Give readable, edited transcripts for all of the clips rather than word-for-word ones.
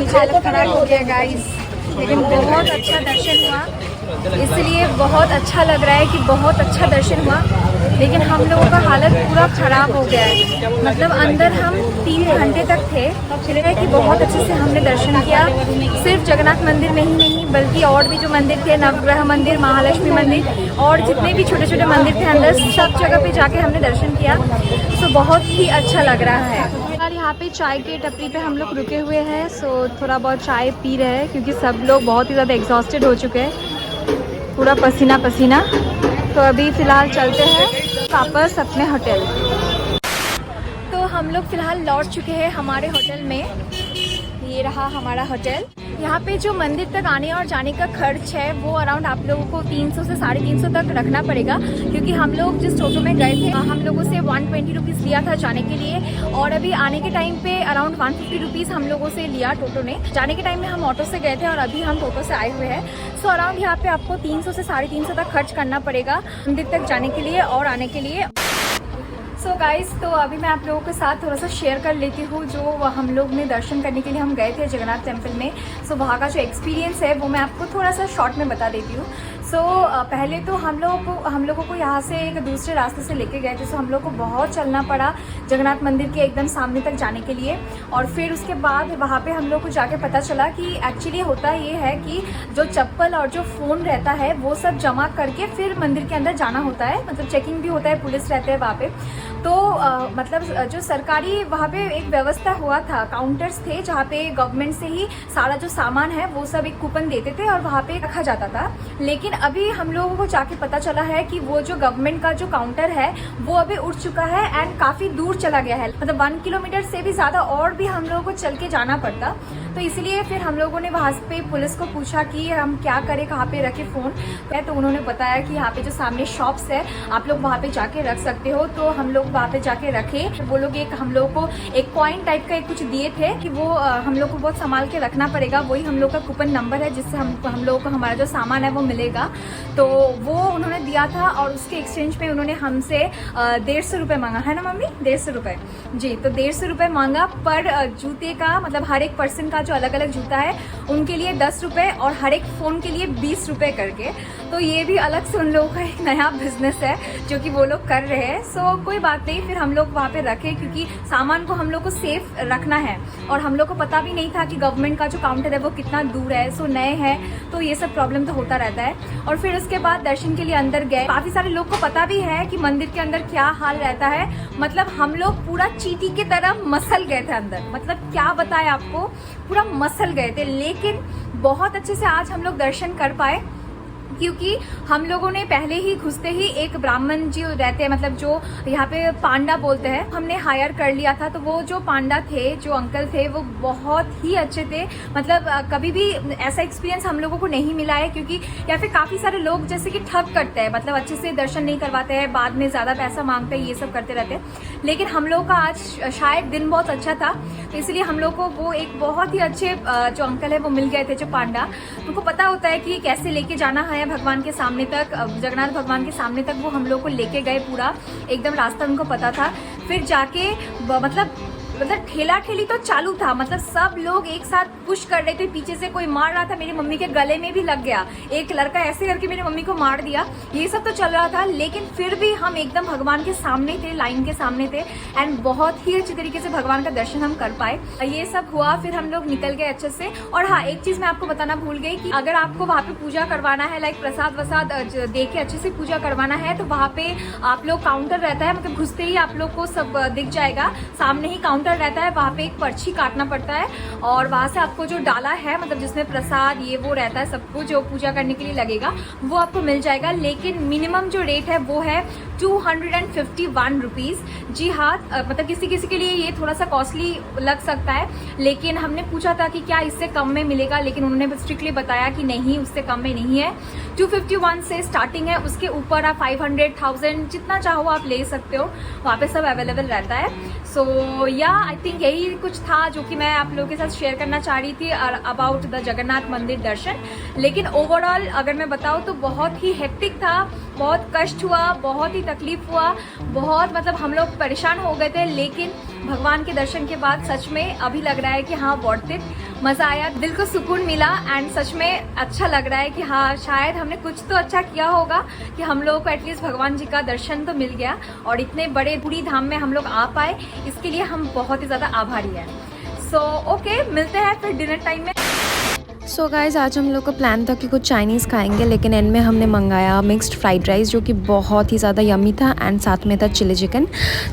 हालत खराब हो गया गाइस, लेकिन बहुत अच्छा दर्शन हुआ, इसलिए बहुत अच्छा लग रहा है कि बहुत अच्छा दर्शन हुआ। लेकिन हम लोगों का हालत पूरा ख़राब हो गया है, मतलब अंदर हम 3 घंटे तक थे। फिर है कि बहुत अच्छे से हमने दर्शन किया, सिर्फ जगन्नाथ मंदिर में ही नहीं बल्कि और भी जो मंदिर थे, नवग्रह मंदिर, महालक्ष्मी मंदिर और जितने भी छोटे छोटे मंदिर थे अंदर, सब जगह पे जाके हमने दर्शन किया। सो बहुत ही अच्छा लग रहा है। और यहाँ पे चाय के टपरी पे हम लोग रुके हुए हैं, सो थोड़ा बहुत चाय पी रहे हैं क्योंकि सब लोग बहुत ही ज़्यादा एग्जॉस्टेड हो चुके हैं, पूरा पसीना पसीना। तो अभी फ़िलहाल चलते हैं वापस अपने होटल। तो हम लोग फ़िलहाल लौट चुके हैं हमारे होटल में। ये रहा हमारा होटल। यहाँ पे जो मंदिर तक आने और जाने का खर्च है वो अराउंड आप लोगों को 300 से 350 तक रखना पड़ेगा, क्योंकि हम लोग जिस टोटो में गए थे हम लोगों से 120 रुपीज़ लिया था जाने के लिए, और अभी आने के टाइम पे अराउंड 150 रुपीज़ हम लोगों से लिया टोटो ने। जाने के टाइम में हम ऑटो से गए थे और अभी हम टोटो से आए हुए हैं। सो अराउंड यहाँ पे आपको 300 से 350 तक खर्च करना पड़ेगा मंदिर तक जाने के लिए और आने के लिए। सो गाइस, तो अभी मैं आप लोगों के साथ थोड़ा सा शेयर कर लेती हूँ जो हम लोग ने दर्शन करने के लिए हम गए थे जगन्नाथ टेम्पल में। सो वहाँ का जो एक्सपीरियंस है वो मैं आपको थोड़ा सा शॉर्ट में बता देती हूँ। सो पहले तो हम लोगों को यहाँ से एक दूसरे रास्ते से लेके गए थे, सो हम लोग को बहुत चलना पड़ा जगन्नाथ मंदिर के एकदम सामने तक जाने के लिए। और फिर उसके बाद वहाँ पे हम लोग को जाके पता चला कि एक्चुअली होता ये है कि जो चप्पल और जो फ़ोन रहता है वो सब जमा करके फिर मंदिर के अंदर जाना होता है, मतलब चेकिंग भी होता है, पुलिस रहते हैं वहाँ पे। तो मतलब जो सरकारी वहाँ पे एक व्यवस्था हुआ था, काउंटर्स थे जहाँ पे गवर्नमेंट से ही सारा जो सामान है वो सब एक कूपन देते थे और वहाँ पे रखा जाता था। लेकिन अभी हम लोगों को जाके पता चला है कि वो जो गवर्नमेंट का जो काउंटर है वो अभी उठ चुका है एंड काफ़ी दूर चला गया है, मतलब 1 किलोमीटर से भी ज़्यादा और भी हम लोगों को चल के जाना पड़ता। तो इसलिए फिर हम लोगों ने वहाँ पे पुलिस को पूछा कि हम क्या करें, कहाँ पे रखें फ़ोन। तो उन्होंने बताया कि यहाँ पे जो सामने शॉप्स है आप लोग वहाँ पे जाके रख सकते हो। तो हम लोग वहाँ पे जाके रखे। वो लोग हम लोग को एक कॉइन टाइप का कुछ दिए थे कि वो हम लोग को बहुत संभाल के रखना पड़ेगा, वही हम लोग का कूपन नंबर है जिससे हम लोगों को हमारा जो सामान है वो मिलेगा। तो वो उन्होंने दिया था और उसके एक्सचेंज में उन्होंने हमसे 150 रुपये मांगा है ना मम्मी, 150 रुपये जी। तो 150 रुपये मांगा पर जूते का, मतलब हर एक पर्सन का जो अलग अलग जूता है उनके लिए 10 रुपये और हर एक फ़ोन के लिए 20 रुपये करके। तो ये भी अलग से उन लोगों का एक नया बिजनेस है जो कि वो लोग कर रहे हैं। सो कोई बात नहीं, फिर हम लोग वहाँ पे रखे क्योंकि सामान को हम लोग को सेफ रखना है और हम लोग को पता भी नहीं था कि गवर्नमेंट का जो काउंटर है वो कितना दूर है। सो नए हैं तो ये सब प्रॉब्लम तो होता रहता है। और फिर उसके बाद दर्शन के लिए अंदर गए। काफ़ी सारे लोग को पता भी है कि मंदिर के अंदर क्या हाल रहता है, मतलब हम लोग पूरा चींटी की तरह मसल गए थे अंदर, मतलब क्या बताएं आपको, पूरा मसल गए थे। लेकिन बहुत अच्छे से आज हम लोग दर्शन कर पाए क्योंकि हम लोगों ने पहले ही घुसते ही एक ब्राह्मण जी रहते हैं, मतलब जो यहाँ पे पांडा बोलते हैं, हमने हायर कर लिया था। तो वो जो पांडा थे, जो अंकल थे, वो बहुत ही अच्छे थे। मतलब कभी भी ऐसा एक्सपीरियंस हम लोगों को नहीं मिला है, क्योंकि या फिर काफ़ी सारे लोग जैसे कि ठग करते हैं, मतलब अच्छे से दर्शन नहीं करवाते हैं, बाद में ज़्यादा पैसा मांगते हैं, ये सब करते रहते हैं। लेकिन हम लोग का आज शायद दिन बहुत अच्छा था, तो इसलिए हम लोग को वो एक बहुत ही अच्छे जो अंकल है वो मिल गए थे, जो पांडा। उनको पता होता है कि कैसे लेके जाना है भगवान के सामने तक, जगन्नाथ भगवान के सामने तक वो हम लोग को लेके गए, पूरा एकदम रास्ता उनको पता था। फिर जाके मतलब ठेला ठेली तो चालू था, मतलब सब लोग एक साथ पुश कर रहे थे, पीछे से कोई मार रहा था, मेरी मम्मी के गले में भी लग गया, एक लड़का ऐसे करके मेरी मम्मी को मार दिया, ये सब तो चल रहा था। लेकिन फिर भी हम एकदम भगवान के सामने थे, लाइन के सामने थे एंड बहुत ही अच्छी तरीके से भगवान का दर्शन हम कर पाए। ये सब हुआ, फिर हम लोग निकल गए अच्छे से। और हाँ, एक चीज मैं आपको बताना भूल गई कि अगर आपको वहाँ पे पूजा करवाना है, लाइक प्रसाद वसाद दे के अच्छे से पूजा करवाना है, तो वहाँ पे आप लोग काउंटर रहता है, मतलब घुसते ही आप लोग को सब दिख जाएगा, सामने ही काउंटर रहता है, वहाँ पे एक पर्ची काटना पड़ता है और वहाँ से आपको जो डाला है, मतलब जिसमें प्रसाद ये वो रहता है, सब कुछ जो पूजा करने के लिए लगेगा वो आपको मिल जाएगा। लेकिन मिनिमम जो रेट है वो है 251 रुपीज़। जी हाँ, मतलब किसी किसी के लिए ये थोड़ा सा कॉस्टली लग सकता है, लेकिन हमने पूछा था कि क्या इससे कम में मिलेगा, लेकिन उन्होंने स्ट्रिक्टली बताया कि नहीं, उससे कम में नहीं है। 251 से स्टार्टिंग है, उसके ऊपर आप 500, 1000 जितना चाहो आप ले सकते हो, वहाँ पे सब अवेलेबल रहता है। सो या आई थिंक यही कुछ था जो कि मैं आप लोगों के साथ शेयर करना चाह रही थी अबाउट द जगन्नाथ मंदिर दर्शन। लेकिन ओवरऑल अगर मैं बताऊँ तो बहुत ही हेक्टिक था, बहुत कष्ट हुआ, बहुत ही तकलीफ हुआ, बहुत मतलब हम लोग परेशान हो गए थे। लेकिन भगवान के दर्शन के बाद सच में अभी लग रहा है कि हाँ वर्थ इट। मज़ा आया, दिल को सुकून मिला एंड सच में अच्छा लग रहा है कि हाँ शायद हमने कुछ तो अच्छा किया होगा कि हम लोगों को एटलीस्ट भगवान जी का दर्शन तो मिल गया और इतने बड़े पूरी धाम में हम लोग आ पाए, इसके लिए हम बहुत ही ज़्यादा आभारी हैं। सो ओके, मिलते हैं फिर डिनर टाइम में। सो गाइज़, आज हम लोग का प्लान था कि कुछ चाइनीज़ खाएंगे, लेकिन एंड में हमने मंगाया मिक्स्ड फ्राइड राइस जो कि बहुत ही ज़्यादा यम्मी था एंड साथ में था चिली चिकन।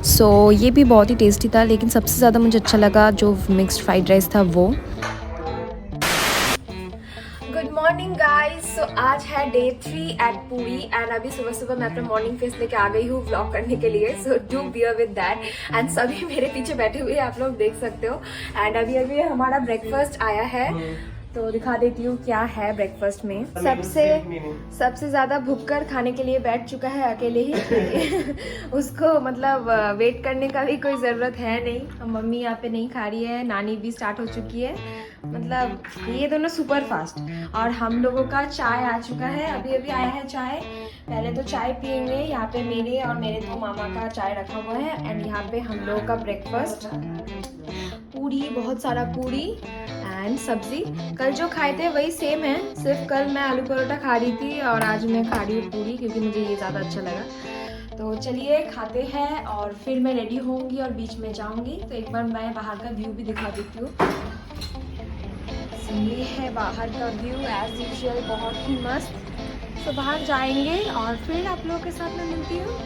सो ये भी बहुत ही टेस्टी था, लेकिन सबसे ज़्यादा मुझे अच्छा लगा जो मिक्स्ड फ्राइड राइस था वो। Good morning guys. सो आज है डे 3 एट पूरी एंड अभी सुबह सुबह मैं अपना मॉर्निंग फेस लेके आ गई हूँ व्लॉग करने के लिए। So do bear with that and सभी मेरे पीछे बैठे हुए आप लोग देख सकते हो। एंड अभी अभी हमारा ब्रेकफास्ट आया है तो दिखा देती हूँ क्या है ब्रेकफास्ट में। सबसे ज़्यादा भुक्कर खाने के लिए बैठ चुका है अकेले ही उसको मतलब वेट करने का भी कोई ज़रूरत है नहीं। मम्मी यहाँ पे नहीं खा रही है, नानी भी स्टार्ट हो चुकी है, मतलब ये दोनों सुपर फास्ट। और हम लोगों का चाय आ चुका है, अभी अभी आया है चाय। पहले तो चाय पियेंगे, यहाँ पे मेरे और मेरे दो मामा का चाय रखा हुआ है एंड यहाँ पे हम लोगों का ब्रेकफास्ट पूरी, बहुत सारा पूरी एंड सब्जी। कल जो खाए थे वही सेम है, सिर्फ कल मैं आलू परोठा खा रही थी और आज मैं खा रही हूँ पूरी क्योंकि मुझे ये ज़्यादा अच्छा लगा। तो चलिए खाते हैं और फिर मैं रेडी होंगी और बीच में जाऊंगी। तो एक बार मैं बाहर का व्यू भी दिखा देती हूँ। ये है बाहर का व्यू एज यूजुअल, बहुत ही मस्त। तो बाहर जाएंगे और फिर आप लोगों के साथ में मिलती हूँ।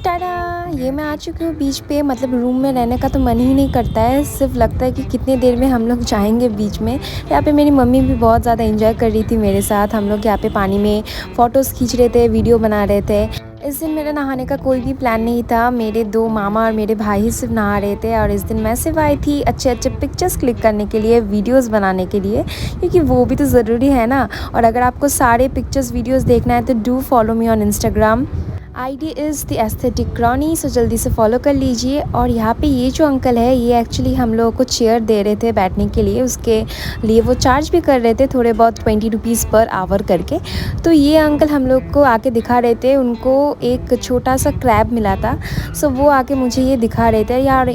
टाडा, ये मैं आ चुकी हूँ बीच पे। मतलब रूम में रहने का तो मन ही नहीं करता है, सिर्फ लगता है कि कितनी देर में हम लोग जाएंगे बीच में। यहाँ पे मेरी मम्मी भी बहुत ज़्यादा एंजॉय कर रही थी मेरे साथ। हम लोग यहाँ पे पानी में फ़ोटोज़ खींच रहे थे, वीडियो बना रहे थे। इस दिन मेरा नहाने का कोई भी प्लान नहीं था, मेरे दो मामा और मेरे भाई ही सिर्फ नहा रहे थे। और इस दिन मैं सिर्फ आई थी अच्छे अच्छे पिक्चर्स क्लिक करने के लिए, वीडियोस बनाने के लिए, क्योंकि वो भी तो ज़रूरी है ना। और अगर आपको सारे पिक्चर्स वीडियोस देखना है तो do follow me on Instagram. ID is the aesthetic crony, सो जल्दी से फॉलो कर लीजिए। और यहाँ पे ये जो अंकल है ये एक्चुअली हम लोगों को चेयर दे रहे थे बैठने के लिए, उसके लिए वो चार्ज भी कर रहे थे थोड़े बहुत 20 रुपीज़ पर आवर करके। तो ये अंकल हम लोग को आके दिखा रहे थे, उनको एक छोटा सा क्रैब मिला था, सो वो आके मुझे ये दिखा रहे थे यार।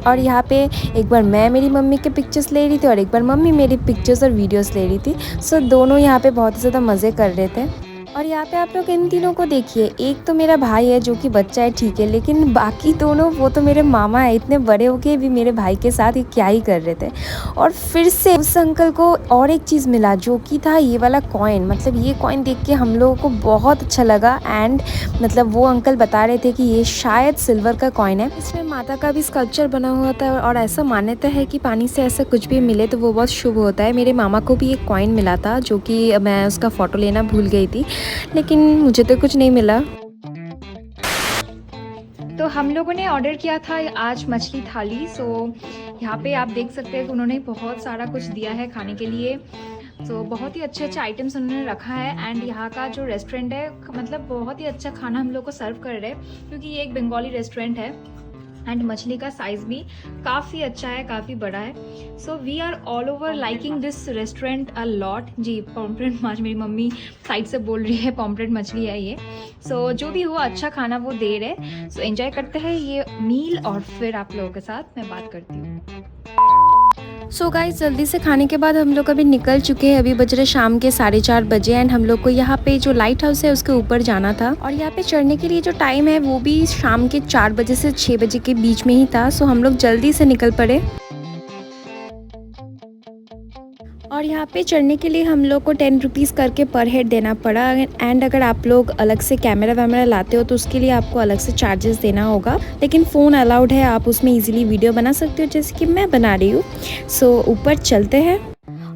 और यहाँ पे एक बार मैं मेरी मम्मी के पिक्चर्स ले रही थी और एक बार मम्मी मेरी पिक्चर्स और वीडियोस ले रही थी। सो दोनों यहाँ पे बहुत ज़्यादा मज़े कर रहे थे। और यहाँ पे आप लोग इन तीनों को देखिए, एक तो मेरा भाई है जो कि बच्चा है, ठीक है, लेकिन बाकी दोनों वो तो मेरे मामा है, इतने बड़े होके भी मेरे भाई के साथ ये क्या ही कर रहे थे। और फिर से उस अंकल को और एक चीज़ मिला जो कि था ये वाला कॉइन। मतलब ये कॉइन देख के हम लोगों को बहुत अच्छा लगा एंड मतलब वो अंकल बता रहे थे कि ये शायद सिल्वर का कॉइन है। इसमें माता का भी स्कल्पचर बना हुआ था और ऐसा मान्यता है कि पानी से ऐसा कुछ भी मिले तो वो बहुत शुभ होता है। मेरे मामा को भी एक कॉइन मिला था जो कि मैं उसका फ़ोटो लेना भूल गई थी, लेकिन मुझे तो कुछ नहीं मिला। तो हम लोगों ने ऑर्डर किया था आज मछली थाली। सो यहाँ पे आप देख सकते हैं कि उन्होंने बहुत सारा कुछ दिया है खाने के लिए। सो बहुत ही अच्छे अच्छे आइटम्स उन्होंने रखा है एंड यहाँ का जो रेस्टोरेंट है मतलब बहुत ही अच्छा खाना हम लोग को सर्व कर रहे हैं क्योंकि ये एक बंगाली रेस्टोरेंट है एंड मछली का साइज़ भी काफ़ी अच्छा है, काफ़ी बड़ा है। So we are all over liking this restaurant a lot. जी, पॉम्फ्रेट माछ मेरी मम्मी साइड से बोल रही है, पॉम्फ्रेट मछली है ये। सो जो भी हुआ अच्छा खाना वो दे रहे। सो एंजॉय करते हैं ये मील और फिर आप लोगों के साथ मैं बात करती हूँ। सो गाइस, जल्दी से खाने के बाद हम लोग अभी निकल चुके हैं। अभी बज रहे शाम के 4:30 बजे एंड हम लोग को यहाँ पे जो लाइट हाउस है उसके ऊपर जाना था। और यहाँ पे चढ़ने के लिए जो टाइम है वो भी शाम के 4 बजे से 6 बजे के बीच में ही था। सो हम लोग जल्दी से निकल पड़े। और यहाँ पे चढ़ने के लिए हम लोग को 10 रुपीज़ करके पर हेड देना पड़ा एंड अगर आप लोग अलग से कैमरा वैमरा लाते हो तो उसके लिए आपको अलग से चार्जेस देना होगा, लेकिन फ़ोन अलाउड है, आप उसमें इजीली वीडियो बना सकते हो जैसे कि मैं बना रही हूँ। सो ऊपर चलते हैं।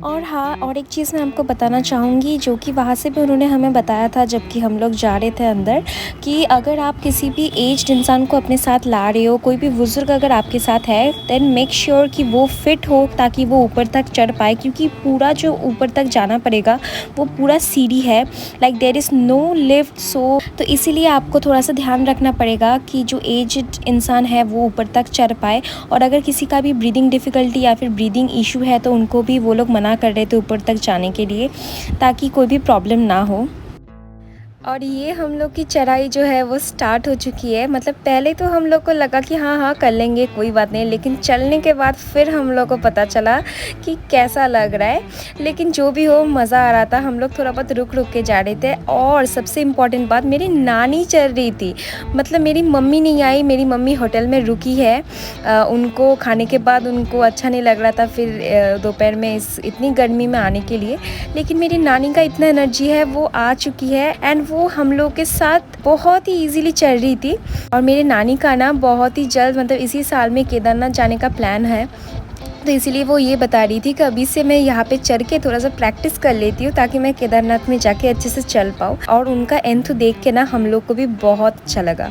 और हाँ, और एक चीज़ मैं आपको बताना चाहूँगी जो कि वहाँ से भी उन्होंने हमें बताया था जबकि हम लोग जा रहे थे अंदर, कि अगर आप किसी भी एज्ड इंसान को अपने साथ ला रहे हो, कोई भी बुज़ुर्ग अगर आपके साथ है, देन मेक श्योर कि वो फिट हो ताकि वो ऊपर तक चढ़ पाए, क्योंकि पूरा जो ऊपर तक जाना पड़ेगा वो पूरा सीढ़ी है, like there is no lift. So तो इसीलिए आपको थोड़ा सा ध्यान रखना पड़ेगा कि जो एज्ड इंसान है वो ऊपर तक चढ़ पाए। और अगर किसी का भी ब्रीदिंग डिफ़िकल्टी या फिर ब्रीदिंग इशू है तो उनको भी वो लोग मना कर रहे थे ऊपर तक जाने के लिए ताकि कोई भी प्रॉब्लम ना हो। और ये हम लोग की चढ़ाई जो है वो स्टार्ट हो चुकी है। मतलब पहले तो हम लोग को लगा कि हाँ कर लेंगे, कोई बात नहीं, लेकिन चलने के बाद फिर हम लोग को पता चला कि कैसा लग रहा है। लेकिन जो भी हो मज़ा आ रहा था। हम लोग थोड़ा बहुत रुक रुक के जा रहे थे। और सबसे इम्पॉर्टेंट बात, मेरी नानी चल रही थी। मतलब मेरी मम्मी नहीं आई, मेरी मम्मी होटल में रुकी है। उनको खाने के बाद उनको अच्छा नहीं लग रहा था फिर दोपहर में इतनी गर्मी में आने के लिए। लेकिन मेरी नानी का इतना एनर्जी है, वो आ चुकी है एंड वो हम लोग के साथ बहुत ही इजीली चल रही थी। और मेरे नानी का ना बहुत ही जल्द मतलब इसी साल में केदारनाथ जाने का प्लान है, तो इसीलिए वो ये बता रही थी कि अभी से मैं यहाँ पे चढ़ के थोड़ा सा प्रैक्टिस कर लेती हूँ ताकि मैं केदारनाथ में जाके अच्छे से चल पाऊँ। और उनका एंथ देख के ना हम लोग को भी बहुत अच्छा लगा।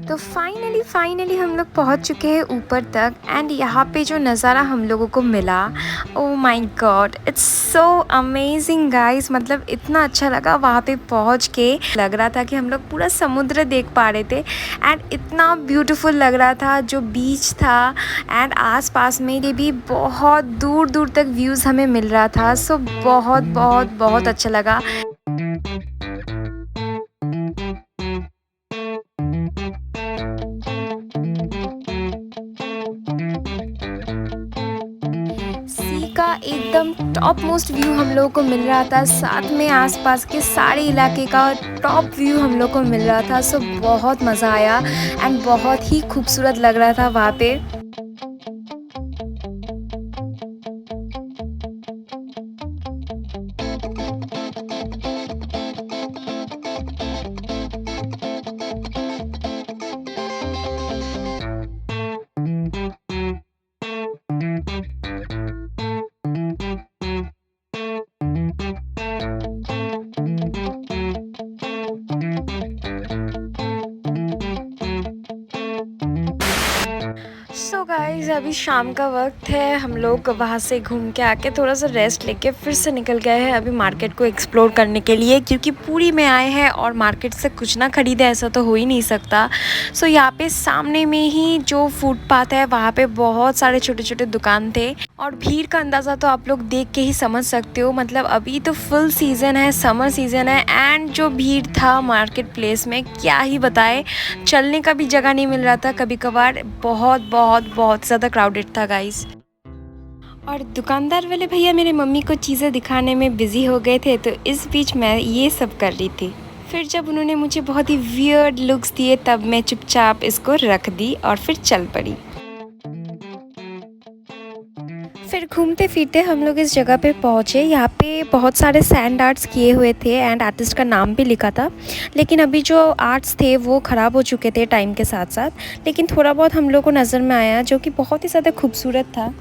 तो फाइनली हम लोग पहुंच चुके हैं ऊपर तक। एंड यहाँ पे जो नज़ारा हम लोगों को मिला, oh my God, it's so amazing guys. मतलब इतना अच्छा लगा वहाँ पे पहुँच के। लग रहा था कि हम लोग पूरा समुद्र देख पा रहे थे एंड इतना ब्यूटीफुल लग रहा था जो बीच था। एंड आसपास में ये भी बहुत दूर दूर तक व्यूज़ हमें मिल रहा था। सो बहुत बहुत बहुत अच्छा लगा। का एकदम टॉप मोस्ट व्यू हम लोगों को मिल रहा था। साथ में आसपास के सारे इलाके का टॉप व्यू हम लोग को मिल रहा था। सो बहुत मज़ा आया एंड बहुत ही खूबसूरत लग रहा था वहाँ पे। सो गाइस अभी शाम का वक्त है। हम लोग वहाँ से घूम के आके थोड़ा सा रेस्ट लेके फिर से निकल गए हैं अभी मार्केट को एक्सप्लोर करने के लिए, क्योंकि पुरी में आए हैं और मार्केट से कुछ ना खरीदे ऐसा तो हो ही नहीं सकता। सो यहाँ पे सामने में ही जो फुटपाथ है वहाँ पे बहुत सारे छोटे छोटे दुकान थे और भीड़ का अंदाज़ा तो आप लोग देख के ही समझ सकते हो। मतलब अभी तो फुल सीज़न है, समर सीज़न है एंड जो भीड़ था मार्केट प्लेस में क्या ही बताए। चलने का भी जगह नहीं मिल रहा था, कभी कभार बहुत ज़्यादा क्राउडेड था गाइस। और दुकानदार वाले भैया मेरे मम्मी को चीज़ें दिखाने में बिज़ी हो गए थे, तो इस बीच मैं ये सब कर रही थी। फिर जब उन्होंने मुझे बहुत ही वियर्ड लुक्स दिए तब मैं चुपचाप इसको रख दी और फिर चल पड़ी। फिर घूमते फिरते हम लोग इस जगह पे पहुँचे। यहाँ पे बहुत सारे सैंड आर्ट्स किए हुए थे एंड आर्टिस्ट का नाम भी लिखा था। लेकिन अभी जो आर्ट्स थे वो ख़राब हो चुके थे टाइम के साथ साथ, लेकिन थोड़ा बहुत हम लोग को नज़र में आया जो कि बहुत ही ज़्यादा खूबसूरत था।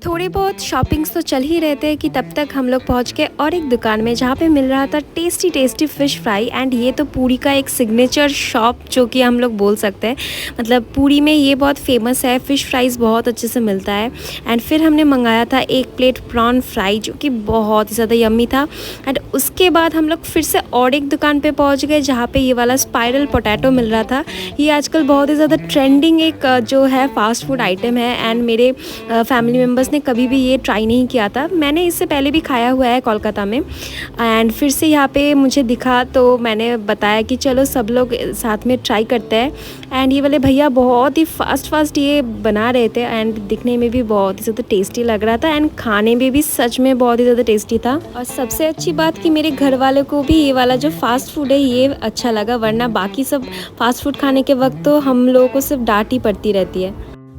थोड़ी बहुत शॉपिंग्स तो चल ही रहे थे कि तब तक हम लोग पहुंच गए और एक दुकान में जहाँ पे मिल रहा था टेस्टी फ़िश फ्राई। एंड ये तो पुरी का एक सिग्नेचर शॉप जो कि हम लोग बोल सकते हैं। मतलब पुरी में ये बहुत फेमस है, फ़िश फ्राइज़ बहुत अच्छे से मिलता है। एंड फिर हमने मंगाया था एक प्लेट प्रॉन फ्राई जो कि बहुत ही ज़्यादा यम्मी था। एंड उसके बाद हम लोग फिर से और एक दुकान पर पहुँच गए जहाँ पर ये वाला स्पाइरल पोटैटो मिल रहा था। ये आजकल बहुत ही ज़्यादा ट्रेंडिंग एक जो है फास्ट फूड आइटम है एंड मेरे फैमिली मेम्बर्स ने कभी भी ये ट्राई नहीं किया था। मैंने इससे पहले भी खाया हुआ है कोलकाता में एंड फिर से यहाँ पे मुझे दिखा तो मैंने बताया कि चलो सब लोग साथ में ट्राई करते हैं। एंड ये वाले भैया बहुत ही फास्ट ये बना रहे थे एंड दिखने में भी बहुत ही ज़्यादा टेस्टी लग रहा था एंड खाने में भी सच में बहुत ही ज़्यादा टेस्टी था। और सबसे अच्छी बात कि मेरे घर वालों को भी ये वाला जो फास्ट फूड है ये अच्छा लगा, वरना बाकी सब फास्ट फूड खाने के वक्त तो हम लोगों को सिर्फ डांट ही पड़ती रहती है।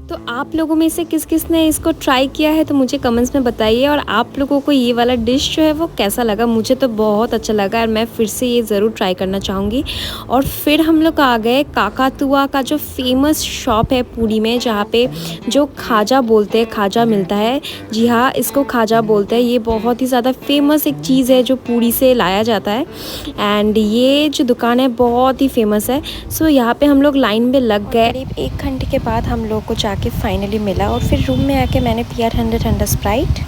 तो आप लोगों में से किस किस ने इसको ट्राई किया है तो मुझे कमेंट्स में बताइए, और आप लोगों को ये वाला डिश जो है वो कैसा लगा। मुझे तो बहुत अच्छा लगा और मैं फिर से ये ज़रूर ट्राई करना चाहूँगी। और फिर हम लोग आ गए काकातुआ का जो फेमस शॉप है पुरी में, जहाँ पे जो खाजा बोलते हैं, खाजा मिलता है। जी हाँ, इसको खाजा बोलते हैं। ये बहुत ही ज़्यादा फेमस एक चीज़ है जो पुरी से लाया जाता है, एंड ये जो दुकान है बहुत ही फेमस है। सो यहाँ पे हम लोग लाइन में लग गए। करीब 1 घंटे के बाद हम लोग को जाके फाइनली मिला, और फिर रूम में आके मैंने पिया ठंडा स्प्राइट।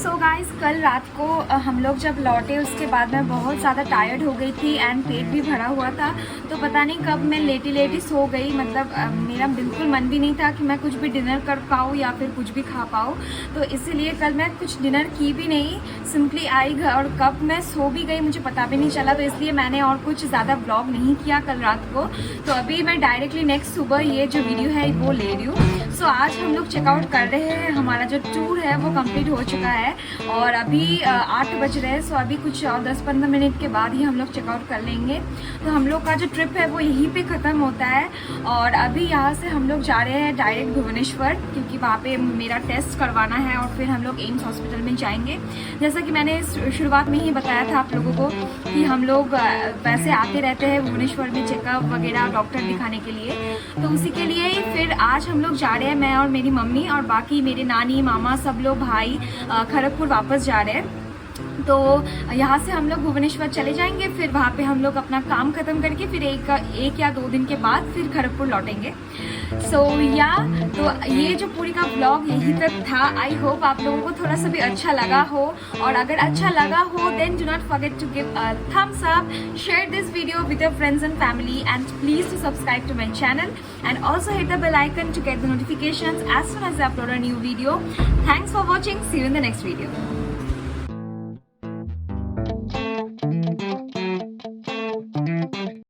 सो गाइस, कल रात को हम लोग जब लौटे उसके बाद मैं बहुत ज़्यादा टायर्ड हो गई थी एंड पेट भी भरा हुआ था, तो पता नहीं कब मैं लेटी सो गई। मतलब मेरा बिल्कुल मन भी नहीं था कि मैं कुछ भी डिनर कर पाऊँ या फिर कुछ भी खा पाऊँ, तो इसीलिए कल मैं कुछ डिनर की भी नहीं, सिंपली आई घर, और कब मैं सो भी गई मुझे पता भी नहीं चला। तो इसलिए मैंने और कुछ ज़्यादा ब्लॉग नहीं किया कल रात को। तो अभी मैं डायरेक्टली नेक्स्ट सुबह ये जो वीडियो है वो ले रही हूँ। सो आज हम लोग चेकआउट कर रहे हैं। हमारा जो टूर है वो कंप्लीट हो चुका है और अभी 8 बज रहे हैं। सो अभी कुछ और 10-15 मिनट के बाद ही हम लोग चेकआउट कर लेंगे। तो हम लोग का जो ट्रिप है वो यहीं पे ख़त्म होता है, और अभी यहाँ से हम लोग जा रहे हैं डायरेक्ट भुवनेश्वर, क्योंकि वहाँ पे मेरा टेस्ट करवाना है और फिर हम लोग एम्स हॉस्पिटल में जाएंगे। जैसा कि मैंने शुरुआत में ही बताया था आप लोगों को कि हम लोग वैसे आते रहते हैं भुवनेश्वर में चेकअप वगैरह डॉक्टर दिखाने के लिए, तो उसी के लिए फिर आज हम लोग जा रहे हैं, मैं और मेरी मम्मी और बाकी मेरे नानी मामा सब लोग भाई खड़गपुर वापस जा रहे हैं। तो यहाँ से हम लोग भुवनेश्वर चले जाएंगे, फिर वहाँ पे हम लोग अपना काम ख़त्म करके फिर एक या 2 दिन के बाद फिर खड़गपुर लौटेंगे। तो ये जो पूरी का ब्लॉग यहीं तक था। आई होप आप लोगों को थोड़ा सा भी अच्छा लगा हो, और अगर अच्छा लगा हो then do not forget to give a thumbs up, share this video with your friends and family, and please to subscribe to my channel and also hit the bell icon to get the notifications as soon as I upload a new video. Thanks for watching. See you in the next video.